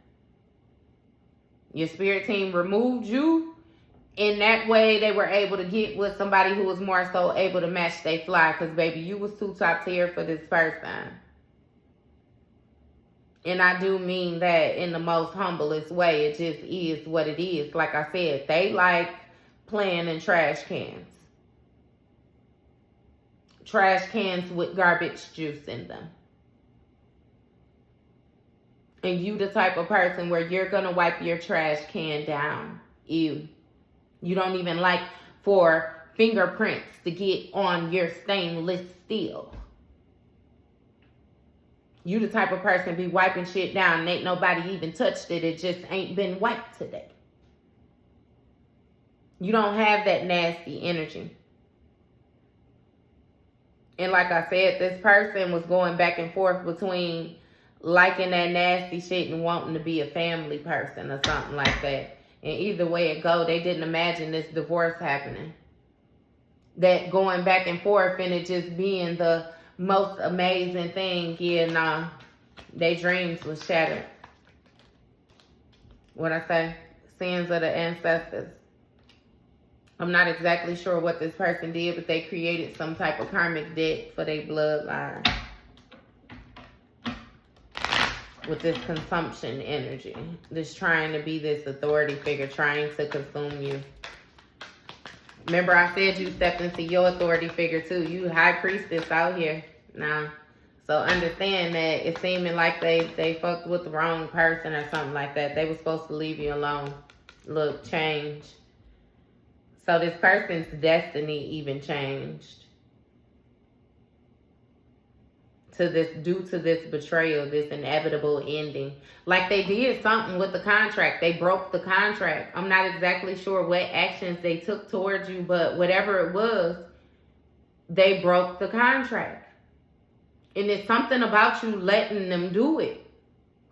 Your spirit team removed you. In that way, they were able to get with somebody who was more so able to match their fly. Because, baby, you was too top tier for this person. And I do mean that in the most humblest way. It just is what it is. Like I said, they like playing in trash cans. Trash cans with garbage juice in them. And you the type of person where you're going to wipe your trash can down. Ew. You don't even like for fingerprints to get on your stainless steel. You the type of person be wiping shit down and ain't nobody even touched it. It just ain't been wiped today. You don't have that nasty energy. And like I said, this person was going back and forth between liking that nasty shit and wanting to be a family person or something like that. And either way it go, they didn't imagine this divorce happening. That going back and forth and it just being the most amazing thing. Yeah, nah. Their dreams was shattered. What I say? Sins of the ancestors. I'm not exactly sure what this person did, but they created some type of karmic debt for their bloodline. With this consumption energy. This trying to be this authority figure, trying to consume you. Remember I said you stepped into your authority figure too. You high priestess out here now. So understand that it's seeming like they fucked with the wrong person or something like that. They were supposed to leave you alone. Look, change. So this person's destiny even changed. Due to this betrayal, this inevitable ending. Like they did something with the contract. They broke the contract. I'm not exactly sure what actions they took towards you, but whatever it was, they broke the contract. And it's something about you letting them do it.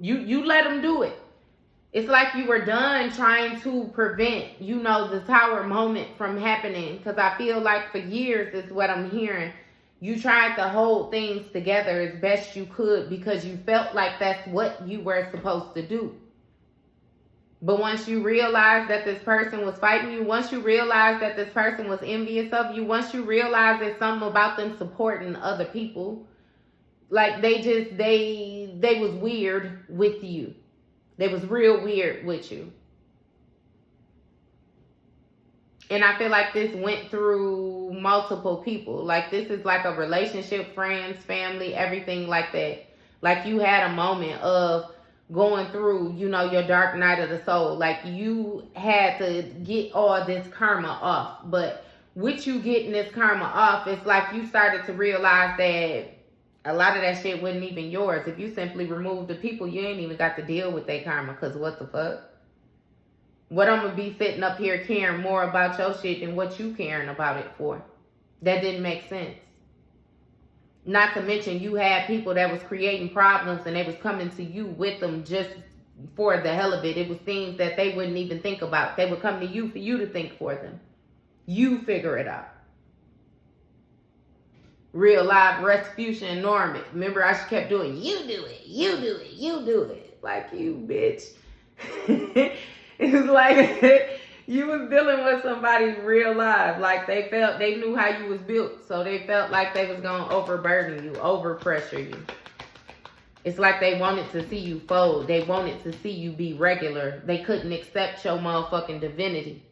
You let them do it. It's like you were done trying to prevent, the tower moment from happening. Because I feel like for years is what I'm hearing. You tried to hold things together as best you could because you felt like that's what you were supposed to do. But once you realized that this person was fighting you, once you realized that this person was envious of you, once you realized there's something about them supporting other people, like they was weird with you. They was real weird with you. And I feel like this went through multiple people. Like this is like a relationship, friends, family, everything like that. Like you had a moment of going through, your dark night of the soul. Like you had to get all this karma off. But with you getting this karma off, it's like you started to realize that a lot of that shit wasn't even yours. If you simply remove the people, you ain't even got to deal with their karma. Because what the fuck? What I'm going to be sitting up here caring more about your shit than what you caring about it for? That didn't make sense. Not to mention you had people that was creating problems and they was coming to you with them just for the hell of it. It was things that they wouldn't even think about. They would come to you for you to think for them. You figure it out. Real live Respucia and Norman. Remember I kept doing, you do it, you do it, you do it. Like you, bitch. It was like you was dealing with somebody real live. Like they knew how you was built. So they felt like they was going to overburden you, overpressure you. It's like they wanted to see you fold. They wanted to see you be regular. They couldn't accept your motherfucking divinity.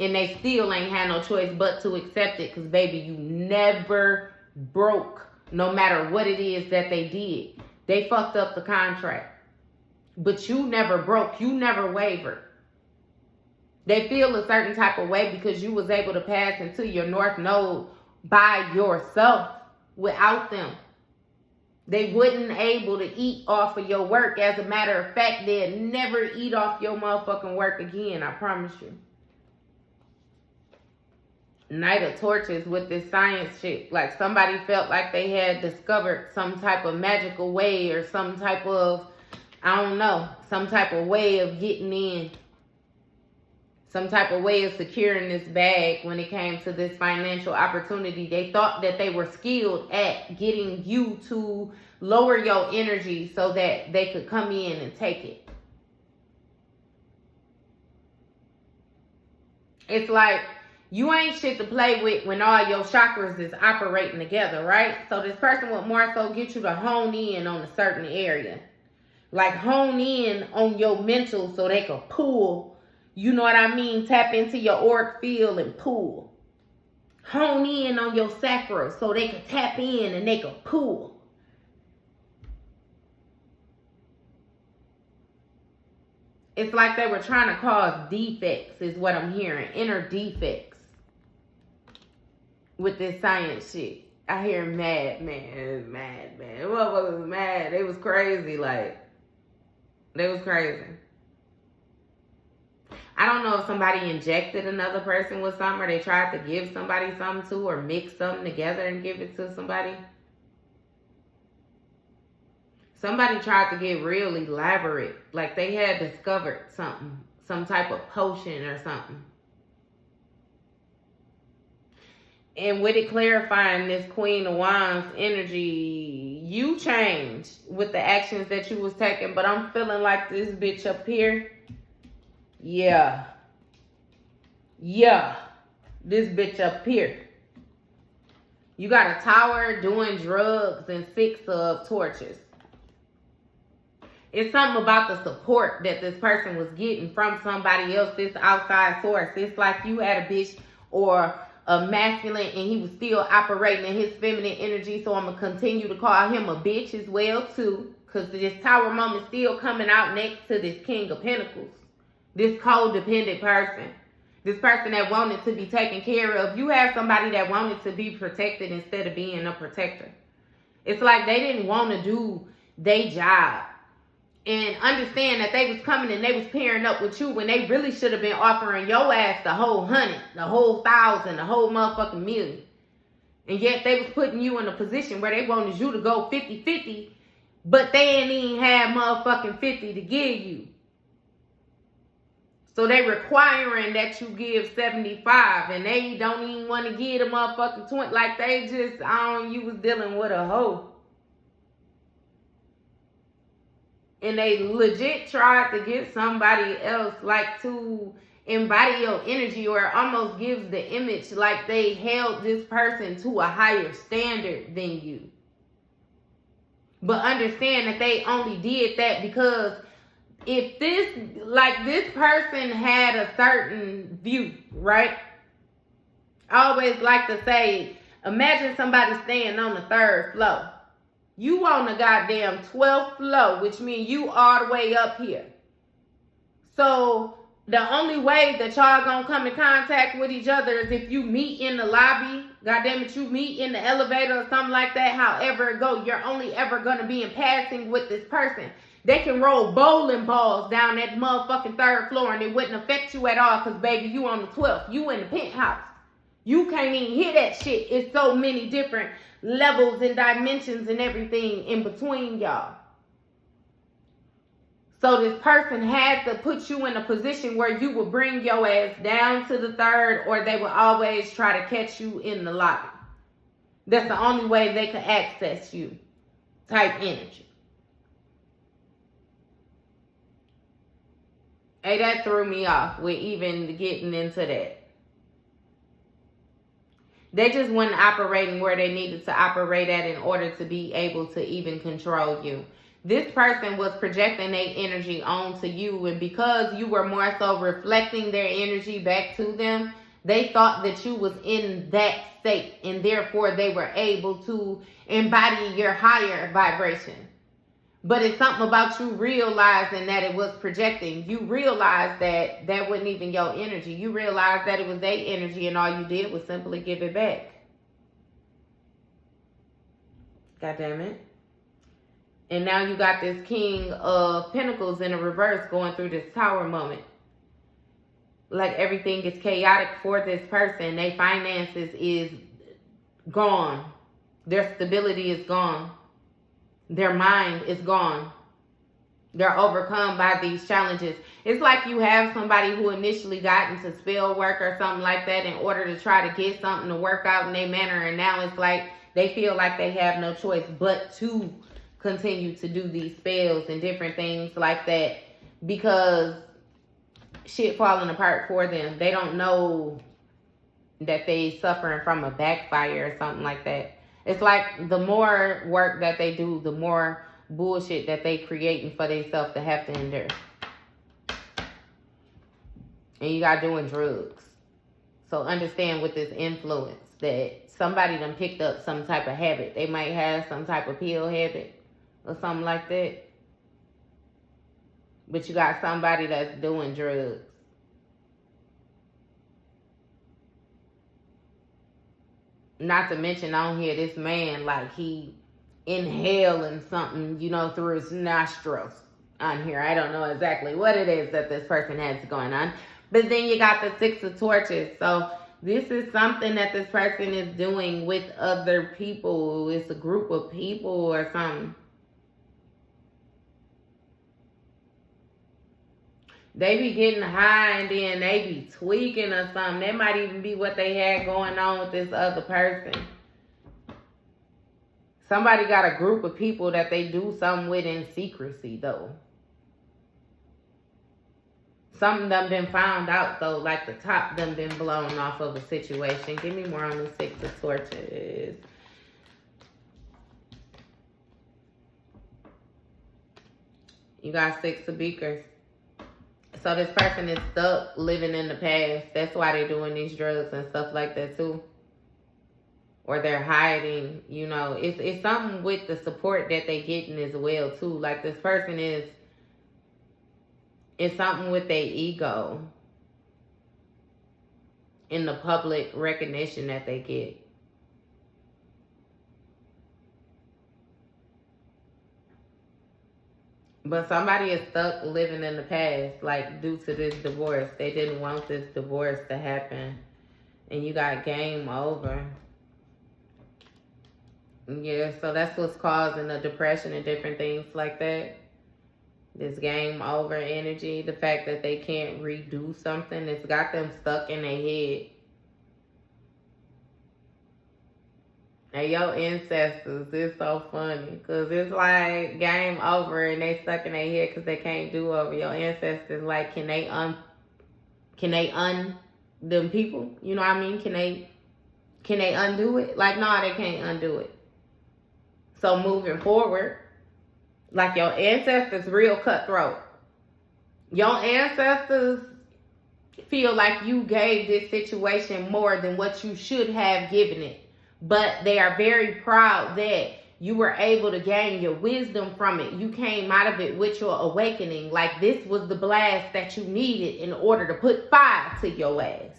And they still ain't had no choice but to accept it. Because, baby, you never broke no matter what it is that they did. They fucked up the contract. But you never broke. You never wavered. They feel a certain type of way because you was able to pass into your North Node by yourself without them. They wasn't able to eat off of your work. As a matter of fact, they'd never eat off your motherfucking work again. I promise you. Night of Torches with this science shit. Like somebody felt like they had discovered some type of magical way or some type of, I don't know, some type of way of getting in. Some type of way of securing this bag when it came to this financial opportunity. They thought that they were skilled at getting you to lower your energy so that they could come in and take it. It's like you ain't shit to play with when all your chakras is operating together, right? So this person would more so get you to hone in on a certain area. Like hone in on your mental so they could pull. You know what I mean? Tap into your auric field and pull. Hone in on your sacral so they could tap in and they could pull. It's like they were trying to cause defects is what I'm hearing. Inner defects. With this science shit. I hear mad man. What was mad? They was crazy. Like, they was crazy. I don't know if somebody injected another person with something or they tried to give somebody something to or mix something together and give it to somebody. Somebody tried to get real elaborate. Like they had discovered something some type of potion or something. And with it clarifying this Queen of Wands energy, you changed with the actions that you was taking. But I'm feeling like this bitch up here. Yeah. This bitch up here. You got a Tower doing drugs and 6 of torches. It's something about the support that this person was getting from somebody else, this outside source. It's like you had a bitch or a masculine and he was still operating in his feminine energy. So I'm going to continue to call him a bitch as well too. Because this Tower moment still coming out next to this King of Pentacles. This codependent person. This person that wanted to be taken care of. You have somebody that wanted to be protected instead of being a protector. It's like they didn't want to do their job. And understand that they was coming and they was pairing up with you when they really should have been offering your ass the whole 100, the whole 1,000, the whole motherfucking million. And yet they was putting you in a position where they wanted you to go 50-50, but they ain't even have motherfucking 50 to give you. So they requiring that you give 75 and they don't even want to give the motherfucking 20. Like they just, you was dealing with a hoe. And they legit tried to get somebody else like to embody your energy, or it almost gives the image like they held this person to a higher standard than you. But understand that they only did that because if this person had a certain view, right? I always like to say, imagine somebody staying on the 3rd floor. You on the goddamn 12th floor, which means you all the way up here. So the only way that y'all gonna come in contact with each other is if you meet in the lobby. Goddamn it, you meet in the elevator or something like that. However it go, you're only ever gonna be in passing with this person. They can roll bowling balls down that motherfucking 3rd floor and it wouldn't affect you at all because, baby, you on the 12th. You in the penthouse. You can't even hear that shit. It's so many different levels and dimensions and everything in between y'all. So this person had to put you in a position where you would bring your ass down to the 3rd, or they would always try to catch you in the lobby. That's the only way they could access you type energy. Hey, that threw me off with even getting into that. They just weren't operating where they needed to operate at in order to be able to even control you. This person was projecting their energy onto you, and because you were more so reflecting their energy back to them, they thought that you was in that state, and therefore they were able to embody your higher vibration. But it's something about you realizing that it was projecting. You realized that that wasn't even your energy. You realized that it was their energy, and all you did was simply give it back. God damn it. And now you got this King of Pentacles in a reverse going through this Tower moment. Like everything is chaotic for this person. Their finances is gone. Their stability is gone. Their mind is gone. They're overcome by these challenges. It's like you have somebody who initially got into spell work or something like that in order to try to get something to work out in their manner. And now it's like they feel like they have no choice but to continue to do these spells and different things like that because shit falling apart for them. They don't know that they suffering from a backfire or something like that. It's like the more work that they do, the more bullshit that they creating for themselves to have to endure. And you got doing drugs. So understand with this influence that somebody done picked up some type of habit. They might have some type of pill habit or something like that. But you got somebody that's doing drugs. Not to mention on here, this man, like he inhaling something, you know, through his nostrils on here. I don't know exactly what it is that this person has going on. But then you got the 6 of Torches. So this is something that this person is doing with other people. It's a group of people or something. They be getting high and then they be tweaking or something. That might even be what they had going on with this other person. Somebody got a group of people that they do something with in secrecy, though. Something done been found out, though, like the top done been blown off of a situation. Give me more on the Six of Torches. You got Six of Beakers. So this person is stuck living in the past. That's why they're doing these drugs and stuff like that, too. Or they're hiding, you know. It's something with the support that they getting as well, too. Like this person is... It's something with their ego in the public recognition that they get. But somebody is stuck living in the past, like due to this divorce. They didn't want this divorce to happen. And you got game over. Yeah, so that's what's causing the depression and different things like that. This game over energy, the fact that they can't redo something, it's got them stuck in their head. And your ancestors, it's so funny, because it's like game over and they stuck in their head because they can't do over. Your ancestors, like, can they un them people? You know what I mean? Can they undo it? Like, no, they can't undo it. So moving forward, like your ancestors real cutthroat. Your ancestors feel like you gave this situation more than what you should have given it. But they are very proud that you were able to gain your wisdom from it. You came out of it with your awakening. Like this was the blast that you needed in order to put fire to your ass.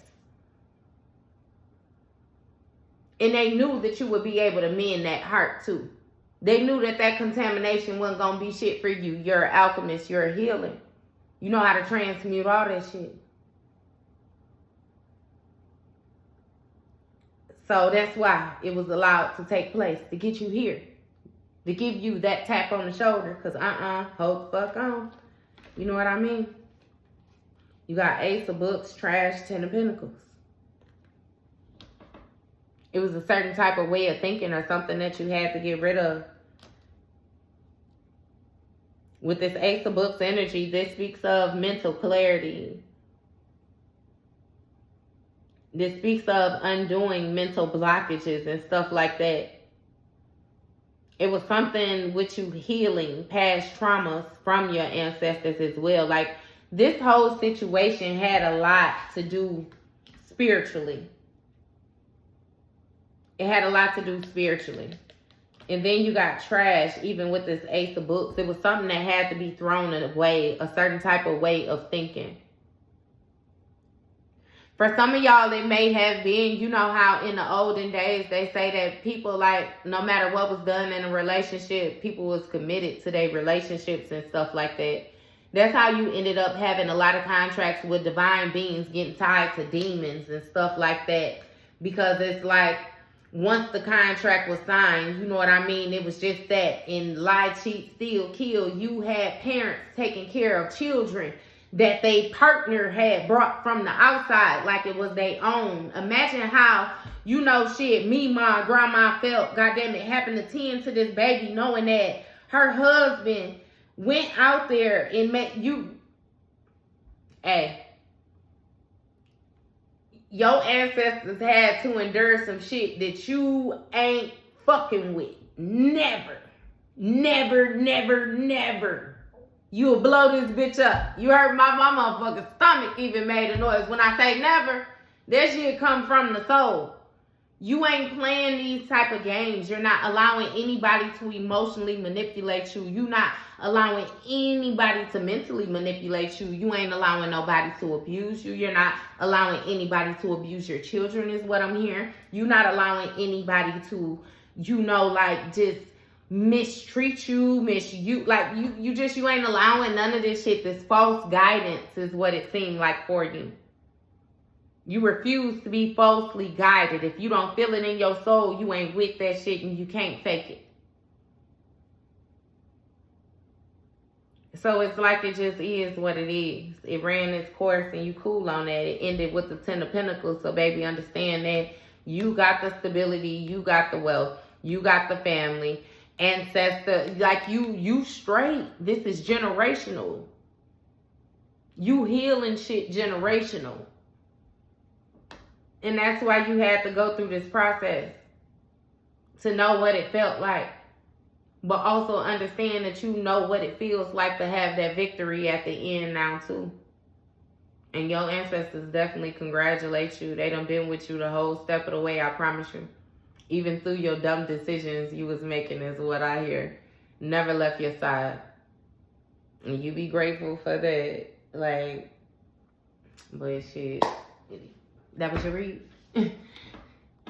And they knew that you would be able to mend that heart too. They knew that that contamination wasn't going to be shit for you. You're an alchemist. You're a healer. You know how to transmute all that shit. So that's why it was allowed to take place. To get you here. To give you that tap on the shoulder. Because hold the fuck on. You know what I mean? You got Ace of Books, Trash, Ten of Pentacles. It was a certain type of way of thinking or something that you had to get rid of. With this Ace of Books energy, this speaks of mental clarity. This speaks of undoing mental blockages and stuff like that. It was something with you healing past traumas from your ancestors as well. Like this whole situation had a lot to do spiritually. It had a lot to do spiritually. And then you got Trash, even with this Ace of Books. It was something that had to be thrown away, a certain type of way of thinking. For some of y'all, it may have been, you know how in the olden days, they say that people, like, no matter what was done in a relationship, people was committed to their relationships and stuff like that. That's how you ended up having a lot of contracts with divine beings getting tied to demons and stuff like that. Because it's like, once the contract was signed, you know what I mean? It was just that. In lie, cheat, steal, kill, you had parents taking care of children that they partner had brought from the outside like it was their own. Imagine how, you know, shit, me, my grandma felt, goddamn it, having to tend to this baby knowing that her husband went out there and met you. Hey. Your ancestors had to endure some shit that you ain't fucking with. Never. Never, never, never. You'll blow this bitch up. You heard my motherfucking stomach even made a noise. When I say never, that shit come from the soul. You ain't playing these type of games. You're not allowing anybody to emotionally manipulate you. You're not allowing anybody to mentally manipulate you. You ain't allowing nobody to abuse you. You're not allowing anybody to abuse your children is what I'm hearing. You're not allowing anybody to, you know, like just mistreat you, like you ain't allowing none of this shit. This false guidance is what it seemed like for you. You refuse to be falsely guided. If you don't feel it in your soul, you ain't with that shit and you can't fake it. So it's like it just is what it is. It ran its course and you cool on that. It ended with the 10 of Pentacles. So baby, understand that you got the stability, you got the wealth, you got the family, ancestor, like you straight. This is generational. You healing shit generational. And that's why you had to go through this process. To know what it felt like. But also understand that you know what it feels like to have that victory at the end now too. And your ancestors definitely congratulate you. They done been with you the whole step of the way, I promise you. Even through your dumb decisions you was making is what I hear. Never left your side. And you be grateful for that. Like, but shit, that was your read.